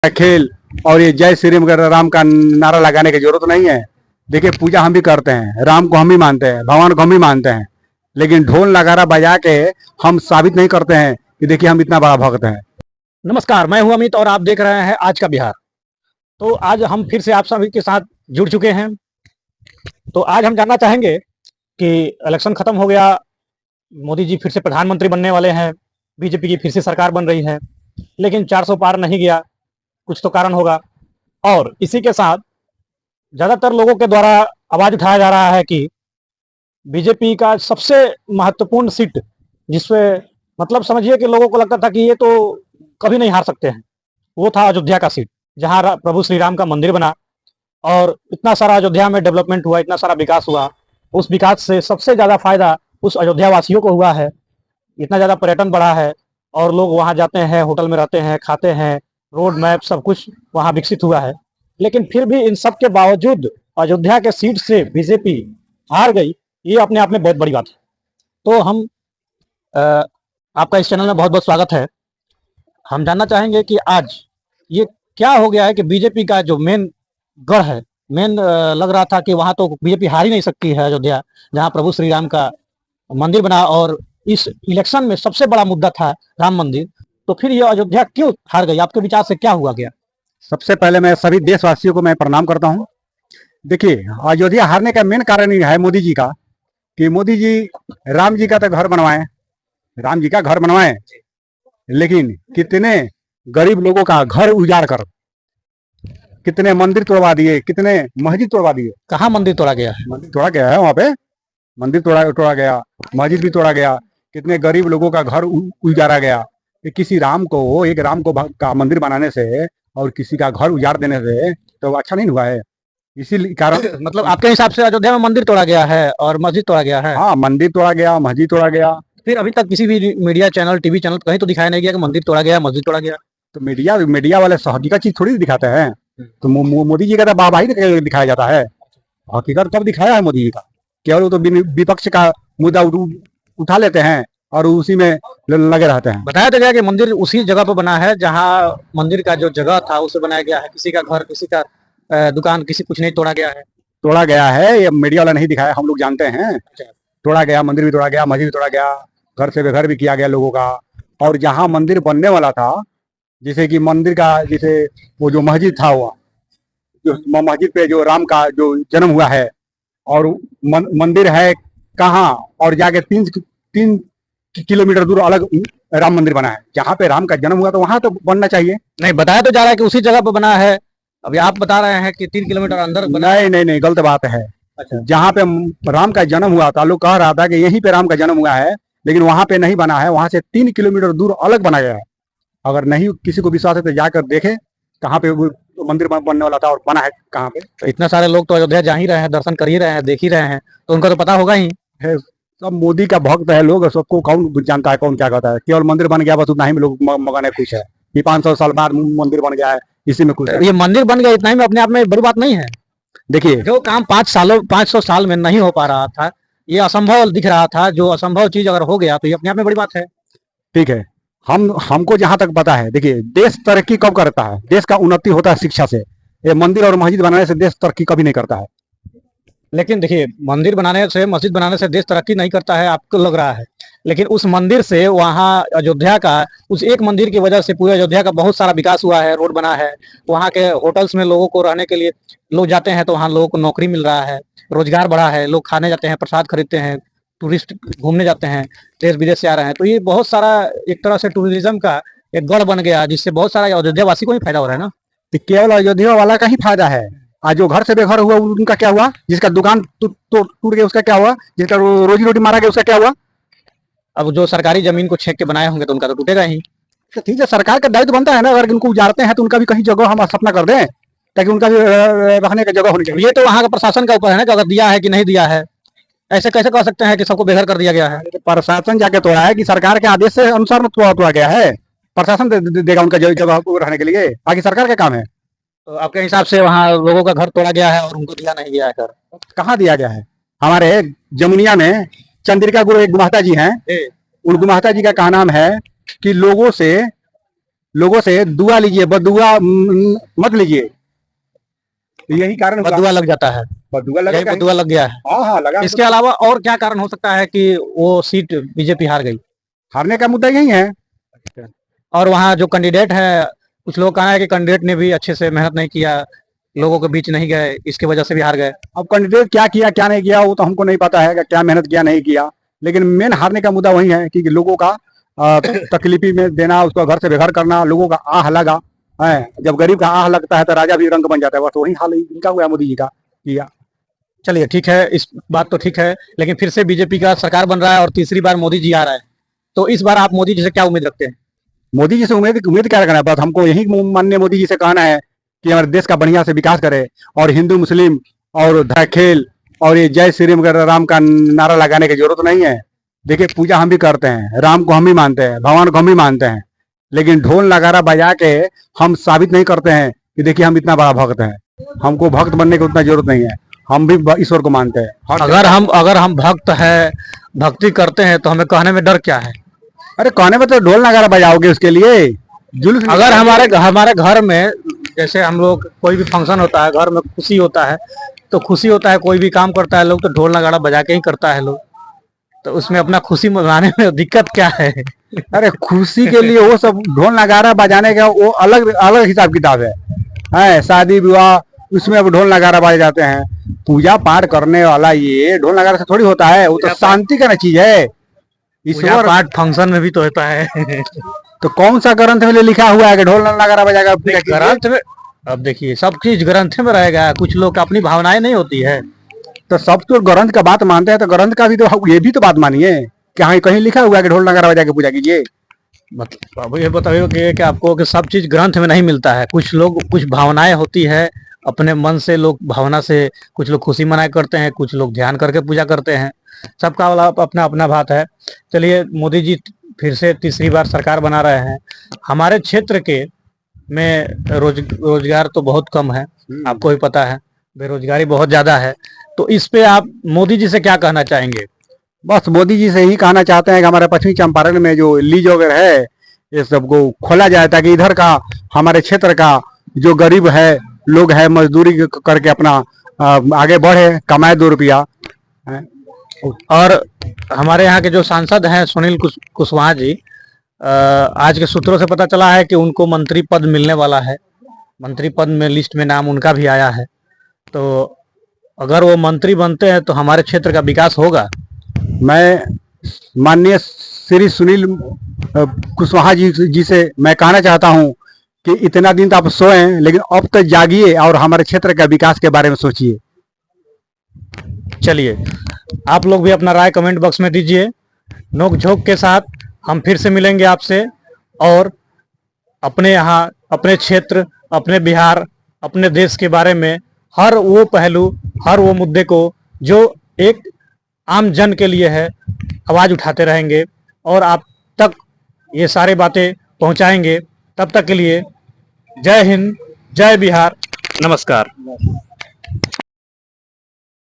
खेल और ये जय श्री राम का नारा लगाने की जरूरत नहीं है। देखिए, पूजा हम भी करते हैं, राम को हम भी मानते हैं, भगवान को हम भी मानते हैं, लेकिन ढोल नगारा बजा के हम साबित नहीं करते हैं कि देखिए हम इतना बड़ा भक्त हैं। नमस्कार, मैं हूं अमित और आप देख रहे हैं आज का बिहार। तो आज हम फिर से आप सभी के साथ जुड़ चुके हैं। तो आज हम जानना चाहेंगे कि इलेक्शन खत्म हो गया, मोदी जी फिर से प्रधानमंत्री बनने वाले हैं, बीजेपी की फिर से सरकार बन रही है, लेकिन 400 पार नहीं गया, कुछ तो कारण होगा। और इसी के साथ ज़्यादातर लोगों के द्वारा आवाज़ उठाया जा रहा है कि बीजेपी का सबसे महत्वपूर्ण सीट, जिसपे मतलब समझिए कि लोगों को लगता था कि ये तो कभी नहीं हार सकते हैं, वो था अयोध्या का सीट, जहां प्रभु श्री राम का मंदिर बना और इतना सारा अयोध्या में डेवलपमेंट हुआ, इतना सारा विकास हुआ। उस विकास से सबसे ज़्यादा फायदा उस अयोध्या वासियों को हुआ है। इतना ज़्यादा पर्यटन बढ़ा है और लोग वहाँ जाते हैं, होटल में रहते हैं, खाते हैं, रोड मैप सब कुछ वहाँ विकसित हुआ है। लेकिन फिर भी इन सब के बावजूद अयोध्या के सीट से बीजेपी हार गई, ये अपने आप में बहुत बड़ी बात है। तो हम आपका इस चैनल में बहुत बहुत स्वागत है। हम जानना चाहेंगे कि आज ये क्या हो गया है कि बीजेपी का जो मेन गढ़ है, लग रहा था कि वहाँ तो बीजेपी हार ही नहीं सकती है, अयोध्या जहाँ प्रभु श्री राम का मंदिर बना और इस इलेक्शन में सबसे बड़ा मुद्दा था राम मंदिर, तो फिर ये अयोध्या क्यों हार गई? आपके विचार से क्या हुआ गया? सबसे पहले मैं सभी देशवासियों को मैं प्रणाम करता हूँ। देखिए, अयोध्या हारने का मेन कारण ये है मोदी जी का, कि मोदी जी राम जी का तो घर बनवाए, राम जी का घर बनवाए, लेकिन कितने गरीब लोगों का घर उजाड़ कर कितने मंदिर तोड़वा दिए, कितने मस्जिद तोड़वा दिए। कहाँ मंदिर तोड़ा गया है? मंदिर तोड़ा गया है, वहाँ पे मंदिर तोड़ा गया, मस्जिद भी तोड़ा गया, कितने गरीब लोगों का घर उजाड़ा गया। कि किसी राम को, एक राम को का मंदिर बनाने से और किसी का घर उजाड़ देने से तो अच्छा नहीं हुआ है। इसी कारण मतलब आपके हिसाब से अयोध्या में मंदिर तोड़ा गया है और मस्जिद तोड़ा गया है? हाँ, मंदिर तोड़ा गया, मस्जिद तोड़ा गया। फिर अभी तक किसी भी मीडिया चैनल, टीवी चैनल कहीं तो दिखाया नहीं गया कि मंदिर तोड़ा गया, मस्जिद तोड़ा गया। तो मीडिया वाले हकीकत चीज थोड़ी दिखाते हैं। तो मोदी जी का तो वाहवाही दिखाया जाता है, हकीकत कब दिखाया है मोदी जी का? केवल तो विपक्ष का मुद्दा उठा लेते हैं और उसी में लगे रहते हैं। बताया तो गया कि मंदिर उसी जगह पर बना है जहाँ मंदिर का जो जगह था उसे बनाया गया है, किसी का घर, किसी का दुकान, किसी कुछ नहीं तोड़ा गया है। तोड़ा गया है, ये मीडिया वाला नहीं दिखाया, हम लोग जानते हैं। तोड़ा गया, मंदिर भी तोड़ा गया, मस्जिद भी तोड़ा गया, घर से बेघर भी किया गया लोगों का। और जहाँ मंदिर बनने वाला था, जैसे कि मंदिर का, जैसे वो जो मस्जिद था, हुआ जो मस्जिद पे जो राम का जो जन्म हुआ है, और मंदिर है कहाँ, और जाके 3 किलोमीटर दूर अलग राम मंदिर बना है। जहाँ पे राम का जन्म हुआ तो वहां तो बनना चाहिए। नहीं, बताया तो जा रहा है कि उसी जगह पर बना है। अभी आप बता रहे हैं कि 3 किलोमीटर अंदर बना। नहीं, गलत बात है। अच्छा, जहाँ पे राम का जन्म हुआ था, लोग कह रहा था कि यहीं पे राम का जन्म हुआ है, लेकिन वहां पे नहीं बना है, वहां से 3 किलोमीटर दूर अलग बनाया गया है। अगर नहीं किसी को विश्वास है तो जाकर देखे कहाँ पे वो मंदिर बनने वाला था और बना है कहाँ पे। तो इतना सारे लोग तो अयोध्या जा ही रहे हैं, दर्शन कर ही रहे हैं, देख ही रहे हैं, तो उनको तो पता होगा ही है। सब मोदी का भक्त है लोग, सबको कौन जानता है कौन क्या कहता है। केवल मंदिर बन गया बस, उतना ही में लोग मगन है, खुश है कि 500 साल बाद मंदिर बन गया है, इसी में खुश है। ये मंदिर बन गया, इतना ही में अपने आप में बड़ी बात नहीं है। देखिए, जो काम 500 साल में नहीं हो पा रहा था, ये असंभव दिख रहा था, जो असंभव चीज अगर हो गया तो ये अपने आप में बड़ी बात है। ठीक है, हमको जहां तक पता है, देखिए, देश तरक्की कब करता है? देश का उन्नति होता है शिक्षा से। ये मंदिर और मस्जिद बनाने से देश तरक्की कभी नहीं करता है। लेकिन देखिए, मंदिर बनाने से, मस्जिद बनाने से देश तरक्की नहीं करता है, आपको लग रहा है, लेकिन उस मंदिर से, वहाँ अयोध्या का उस एक मंदिर की वजह से पूरे अयोध्या का बहुत सारा विकास हुआ है, रोड बना है, वहाँ के होटल्स में लोगों को रहने के लिए लोग जाते हैं, तो वहाँ लोगों को नौकरी मिल रहा है, रोजगार बढ़ा है, लोग खाने जाते हैं, प्रसाद खरीदते हैं, टूरिस्ट घूमने जाते हैं, देश विदेश से आ रहे हैं। तो ये बहुत सारा एक तरह से टूरिज्म का एक गढ़ बन गया, जिससे बहुत सारा अयोध्या वासी को ही फायदा हो रहा है ना। तो केवल अयोध्या वाला का ही फायदा है। आज जो घर से बेघर हुआ उनका क्या हुआ? जिसका दुकान टूट गया उसका क्या हुआ? जिसका रोजी रोटी मारा गया उसका क्या हुआ? अब जो सरकारी जमीन को छेक के बनाए होंगे तो उनका तो टूटेगा ही। तो ठीक है, सरकार का दायित्व बनता है ना, अगर उनको उजाड़ते हैं तो उनका भी कहीं जगह हम स्थापना कर दें, ताकि उनका भी रखने की जगह होनी चाहिए। ये तो वहाँ का प्रशासन का ऊपर है ना कि अगर दिया है कि नहीं दिया है। ऐसे कैसे कह सकते हैं कि सबको बेघर कर दिया गया है? प्रशासन जाके तोड़ा है कि सरकार के आदेश से अनुसार तोड़ा गया है। प्रशासन देगा उनका जगह रहने के लिए, बाकी सरकार का काम है। तो आपके हिसाब से वहाँ लोगों का घर तोड़ा गया है और उनको दिया नहीं गया है घर? कहाँ दिया गया है? हमारे जमुनिया में चंद्रिका गुरु एक गुमाता जी हैं, उन गुमाता जी का कहा नाम है कि लोगों से लोगों से दुआ लीजिए, बदुआ मत लीजिए। तो यही कारण हुआ। बदुआ लग जाता है, बदुआ यही लगा। बदुआ लग गया है। हाँ हाँ लगा। इसके अलावा और क्या कारण हो सकता है कि वो सीट बीजेपी हार गई? हारने का मुद्दा यही है। और वहाँ जो कैंडिडेट है, कुछ लोग कहना है कि कैंडिडेट ने भी अच्छे से मेहनत नहीं किया, लोगों के बीच नहीं गए, इसकी वजह से भी हार गए। अब कैंडिडेट क्या किया क्या नहीं किया वो तो हमको नहीं पता है कि क्या मेहनत किया नहीं किया, लेकिन मेन हारने का मुद्दा वही है कि लोगों का तकलीफी में देना, उसको घर से बेघर करना, लोगों का आह लगा है। जब गरीब का आह लगता है तो राजा भी रंग बन जाता है। बस वही हाल इनका हुआ, मोदी जी का किया। चलिए ठीक है, इस बात तो ठीक है, लेकिन फिर से बीजेपी का सरकार बन रहा है और तीसरी बार मोदी जी आ रहा है, तो इस बार आप मोदी जी से क्या उम्मीद रखते हैं? मोदी जी से उम्मीद क्या करना है? बस हमको यही माननीय मोदी जी से कहना है कि हमारे देश का बढ़िया से विकास करे, और हिंदू मुस्लिम और खेल और ये जय श्री राम का नारा लगाने की जरूरत नहीं है। देखिए पूजा हम भी करते हैं, राम को हम भी मानते हैं, भगवान को हम भी मानते हैं, लेकिन ढोल नगारा बजा के हम साबित नहीं करते हैं कि देखिए हम इतना बड़ा भक्त हैं। हमको भक्त बनने की उतना जरूरत नहीं है, हम भी ईश्वर को मानते हैं। अगर हम भक्त है, भक्ति करते हैं, तो हमें कहने में डर क्या है? अरे कहने में तो ढोल नगारा बजाओगे उसके लिए जुलूस। अगर हमारे घर में जैसे हम लोग कोई भी फंक्शन होता है, घर में खुशी होता है, तो खुशी होता है, कोई भी काम करता है लोग तो ढोल नगाड़ा बजा के ही करता है लोग, तो उसमें अपना खुशी मनाने में दिक्कत क्या है? अरे खुशी के लिए वो सब ढोल नगारा बजाने का वो अलग अलग हिसाब किताब है। शादी विवाह उसमें अब ढोल नगारा बजाए जाते हैं। पूजा पाठ करने वाला ये ढोल नगारा से थोड़ी होता है, वो तो शांति का ना चीज है। पूजा पाठ फंक्शन में भी तो होता है। तो कौन सा ग्रंथ में लिखा हुआ है कि ढोल नगारा बजाएगा? ग्रंथ में अब देखिए सब चीज ग्रंथ में रहेगा, कुछ लोग अपनी भावनाएं नहीं होती है। तो सब तो ग्रंथ का बात मानते हैं, तो ग्रंथ का भी तो ये भी तो बात मानिए कि हाँ कहीं लिखा हुआ है कि ढोल नगारा बजा के पूजा कीजिए। मतलब अब ये बताइए कि आपको कि सब चीज ग्रंथ में नहीं मिलता है, कुछ लोग कुछ भावनाएं होती है, अपने मन से लोग भावना से कुछ लोग खुशी मनाए करते हैं, कुछ लोग ध्यान करके पूजा करते हैं, सबका वाला अपना अपना बात है। चलिए मोदी जी फिर से तीसरी बार सरकार बना रहे हैं। हमारे क्षेत्र के में रोजगार तो बहुत कम है, आपको भी पता है, बेरोजगारी बहुत ज्यादा है, तो इस पे आप मोदी जी से क्या कहना चाहेंगे? बस मोदी जी से ही कहना चाहते हैं कि हमारे पश्चिमी चंपारण में जो लीज वगैरह है ये सबको खोला जाए, ताकि इधर का हमारे क्षेत्र का जो गरीब है लोग है मजदूरी करके अपना आगे बढ़े, कमाए 2 रुपया। और हमारे यहाँ के जो सांसद हैं सुनील कुशवाहा जी, आज के सूत्रों से पता चला है कि उनको मंत्री पद मिलने वाला है, मंत्री पद में लिस्ट में नाम उनका भी आया है। तो अगर वो मंत्री बनते हैं तो हमारे क्षेत्र का विकास होगा। मैं माननीय श्री सुनील कुशवाहा जी से मैं कहना चाहता हूं कि इतना दिन तो आप सोए, लेकिन अब तक जागिए और हमारे क्षेत्र का विकास के बारे में सोचिए। चलिए आप लोग भी अपना राय कमेंट बॉक्स में दीजिए। नोक झोंक के साथ हम फिर से मिलेंगे आपसे, और अपने यहाँ, अपने क्षेत्र, अपने बिहार, अपने देश के बारे में हर वो पहलू, हर वो मुद्दे को जो एक आम जन के लिए है, आवाज उठाते रहेंगे और आप तक ये सारी बातें पहुंचाएंगे। तब तक के लिए जय हिंद, जय बिहार, नमस्कार।